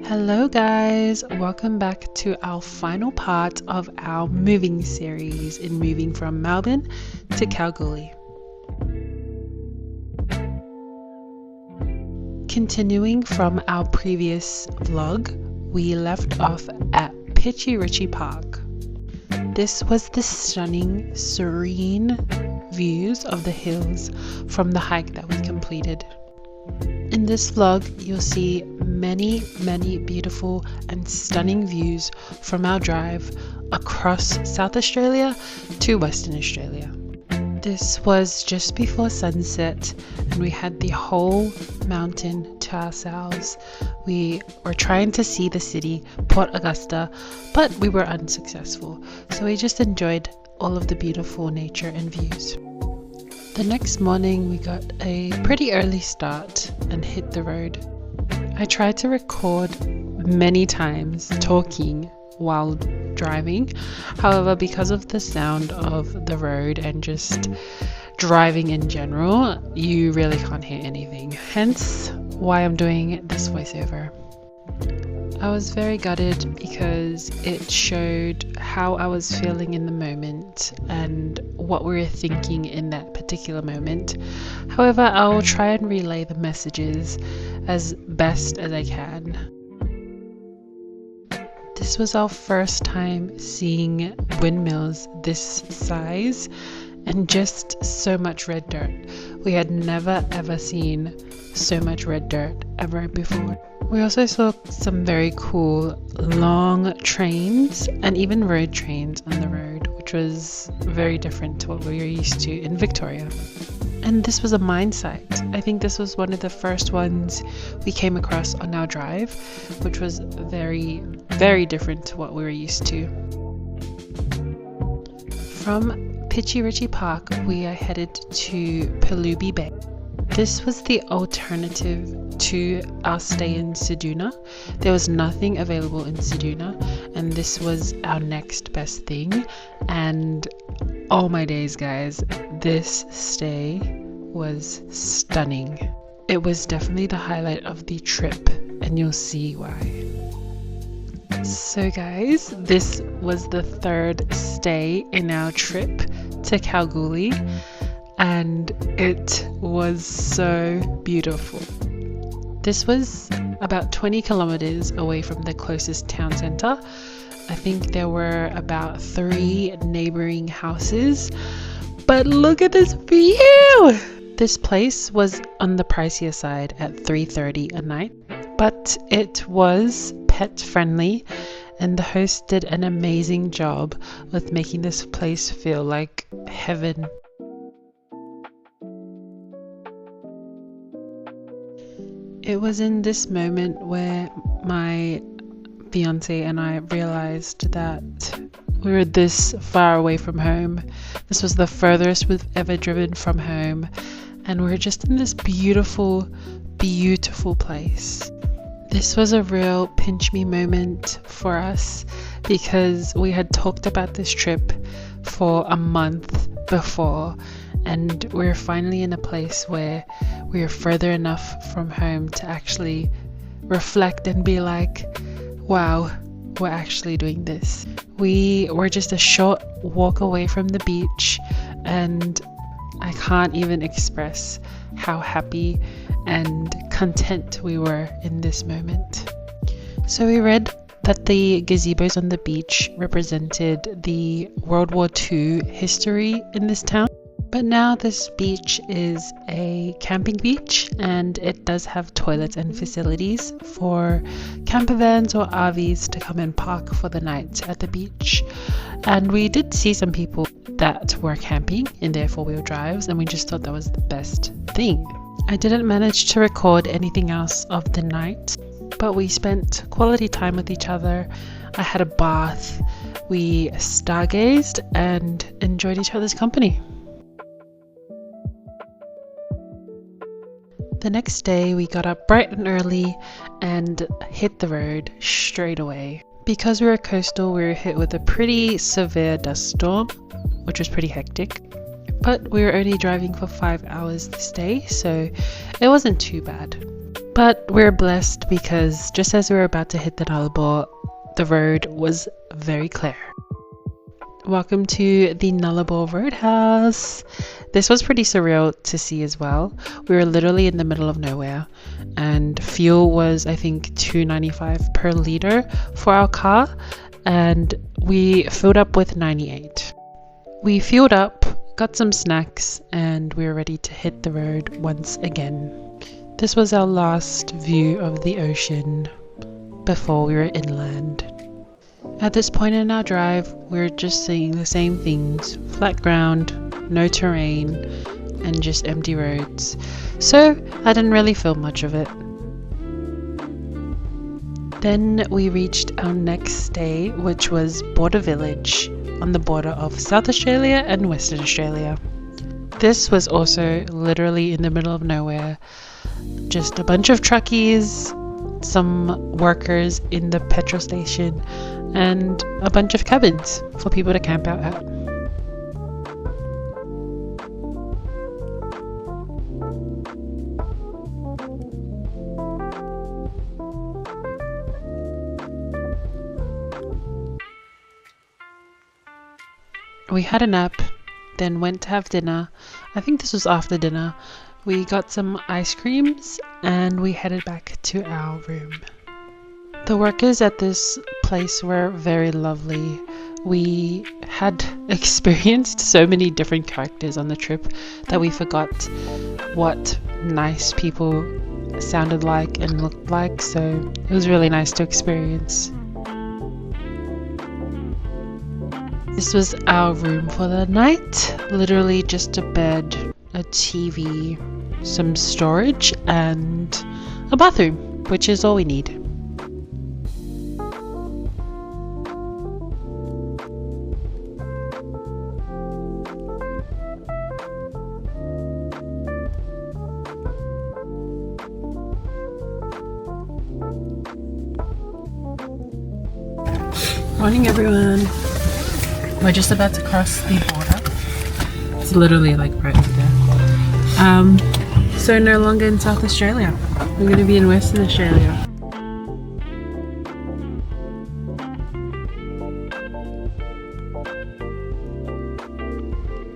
Hello guys, welcome back to our final part of our moving series in moving from Melbourne to Kalgoorlie. Continuing from our previous vlog, we left off at Pichi Richi Park. This was the stunning, serene views of the hills from the hike that we completed. In this vlog, you'll see many beautiful and stunning views from our drive across South Australia to Western Australia. This was just before sunset and we had the whole mountain to ourselves. We were trying to see the city, Port Augusta, but we were unsuccessful. So we just enjoyed all of the beautiful nature and views. The next morning we got a pretty early start and hit the road. I tried to record many times talking while driving. However, because of the sound of the road and just driving in general, you really can't hear anything. Hence why I'm doing this voiceover. I was very gutted because it showed how I was feeling in the moment and what we were thinking in that particular moment. However, I'll try and relay the messages as best as I can. This was our first time seeing windmills this size and just so much red dirt. We had never ever seen so much red dirt ever before. We also saw some very cool long trains and even road trains on the road, which was very different to what we were used to in Victoria. And this was a mine site. I think this was one of the first ones we came across on our drive, which was very different to what we were used to. From Pichi Richi Park, we are headed to Perlubie Bay. This was the alternative to our stay in Ceduna. There was nothing available in Ceduna, and this was our next best thing. And oh my days, guys, this stay was stunning. It was definitely the highlight of the trip, and you'll see why. So guys, this was the third stay in our trip to Kalgoorlie, and it was so beautiful. This was about 20 kilometers away from the closest town center. I think there were about 3 neighboring houses, but look at this view! This place was on the pricier side at $3.30 a night, but it was pet friendly, and the host did an amazing job with making this place feel like heaven. It was in this moment where my fiance and I realized that we were this far away from home. This was the furthest we've ever driven from home, and we were just in this beautiful place. This was a real pinch me moment for us because we had talked about this trip for a month before, and we're finally in a place where we are further enough from home to actually reflect and be like, wow, we're actually doing this. We were just a short walk away from the beach, and I can't even express how happy and content we were in this moment. So we read that the gazebos on the beach represented the World War II history in this town. But now this beach is a camping beach, and it does have toilets and facilities for camper vans or RVs to come and park for the night at the beach. And we did see some people that were camping in their 4-wheel drives, and we just thought that was the best thing. I didn't manage to record anything else of the night, but we spent quality time with each other. I had a bath, we stargazed and enjoyed each other's company. The next day we got up bright and early and hit the road straight away. Because we were coastal, we were hit with a pretty severe dust storm, which was pretty hectic. But we were only driving for 5 hours this day, so it wasn't too bad. But we're blessed because just as we were about to hit the Nullarbor, the road was very clear. Welcome to the Nullarbor Roadhouse. This was pretty surreal to see as well. We were literally in the middle of nowhere, and fuel was, I think, $2.95 per litre for our car, and we filled up with 98. We fueled up, got some snacks, and we were ready to hit the road once again. This was our last view of the ocean before we were inland. At this point in our drive, we're just seeing the same things: flat ground, no terrain, and just empty roads. So I didn't really feel much of it. Then we reached our next stay, which was Border Village, on the border of South Australia and Western Australia. This was also literally in the middle of nowhere. Just a bunch of truckies, some workers in the petrol station, and a bunch of cabins for people to camp out at. We had a nap, then went to have dinner. I think this was after dinner. We got some ice creams and we headed back to our room. The workers at this place were very lovely. We had experienced so many different characters on the trip that we forgot what nice people sounded like and looked like, so it was really nice to experience. This was our room for the night. Literally just a bed, a TV, some storage, and a bathroom, which is all we need. Morning everyone. We're just about to cross the border. It's literally like right there. So no longer in South Australia. We're going to be in Western Australia.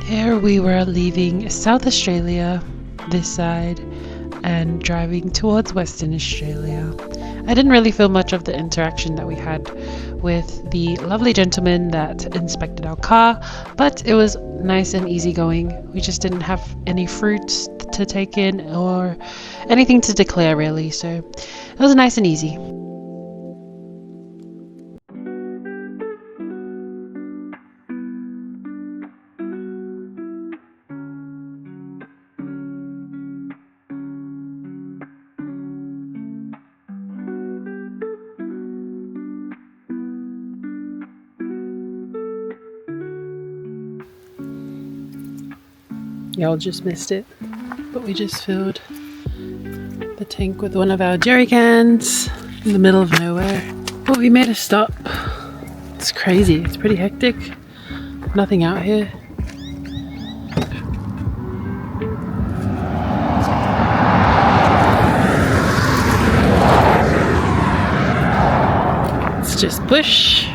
Here we were leaving South Australia, this side, and driving towards Western Australia. I didn't really feel much of the interaction that we had with the lovely gentleman that inspected our car, but it was nice and easygoing. We just didn't have any fruits to take in or anything to declare really, so it was nice and easy. Y'all just missed it, but we just filled the tank with one of our jerry cans in the middle of nowhere. But we made a stop. It's crazy, it's pretty hectic. Nothing out here. It's just bush,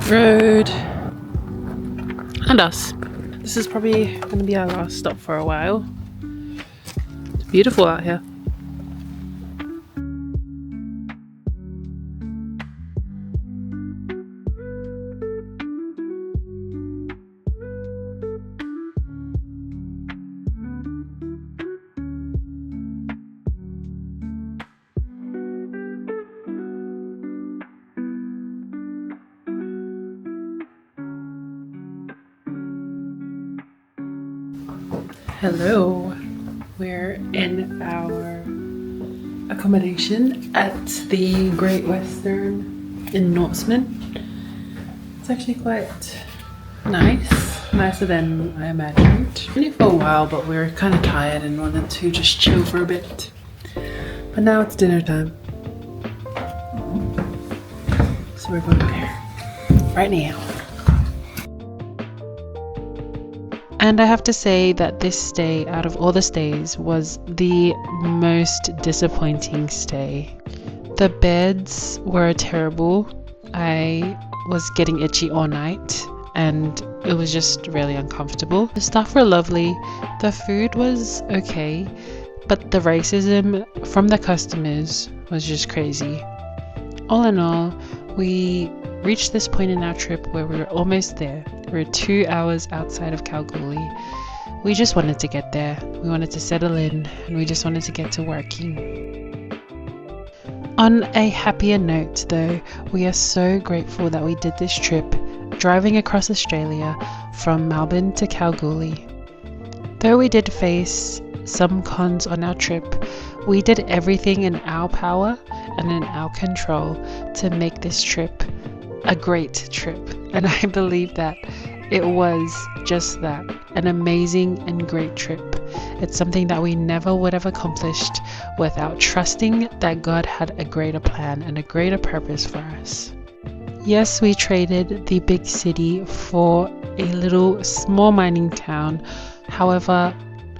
road, and us. This is probably going to be our last stop for a while. It's beautiful out here. Hello, we're in our accommodation at the Great Western in Norseman. It's actually quite nice, nicer than I imagined. Only for a while, but we were kind of tired and wanted to just chill for a bit. But now it's dinner time, so we're going there right now. And I have to say that this stay, out of all the stays, was the most disappointing stay. The beds were terrible. I was getting itchy all night and it was just really uncomfortable. The staff were lovely. The food was okay, but the racism from the customers was just crazy. All in all, we reached this point in our trip where we were almost there. We were 2 hours outside of Kalgoorlie. We just wanted to get there. We wanted to settle in and we just wanted to get to working. On a happier note though, we are so grateful that we did this trip, driving across Australia from Melbourne to Kalgoorlie. Though we did face some cons on our trip, we did everything in our power and in our control to make this trip a great trip. And I believe that it was just that, an amazing and great trip. It's something that we never would have accomplished without trusting that God had a greater plan and a greater purpose for us. Yes, we traded the big city for a little small mining town. However,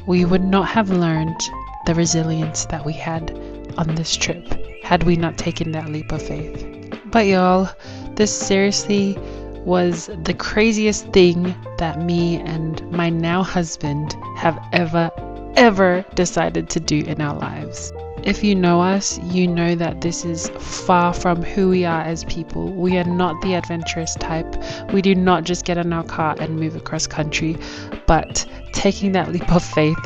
we would not have learned the resilience that we had on this trip had we not taken that leap of faith. But y'all, this seriously was the craziest thing that me and my now husband have ever decided to do in our lives. If you know us, you know that this is far from who we are as people. We are not the adventurous type. We do not just get in our car and move across country, but taking that leap of faith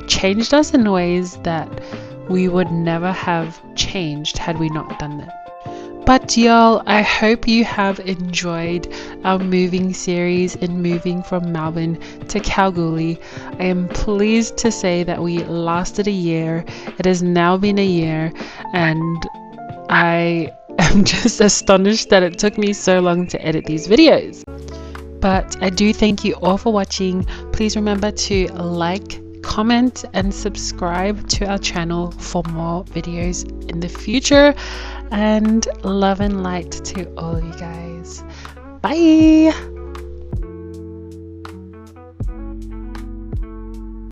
changed us in ways that we would never have changed had we not done that. But y'all, I hope you have enjoyed our moving series in moving from Melbourne to Kalgoorlie. I am pleased to say that we lasted a year. It has now been a year and I am just astonished that it took me so long to edit these videos. But I do thank you all for watching. Please remember to like, comment and subscribe to our channel for more videos in the future, and love and light to all of you guys. Bye.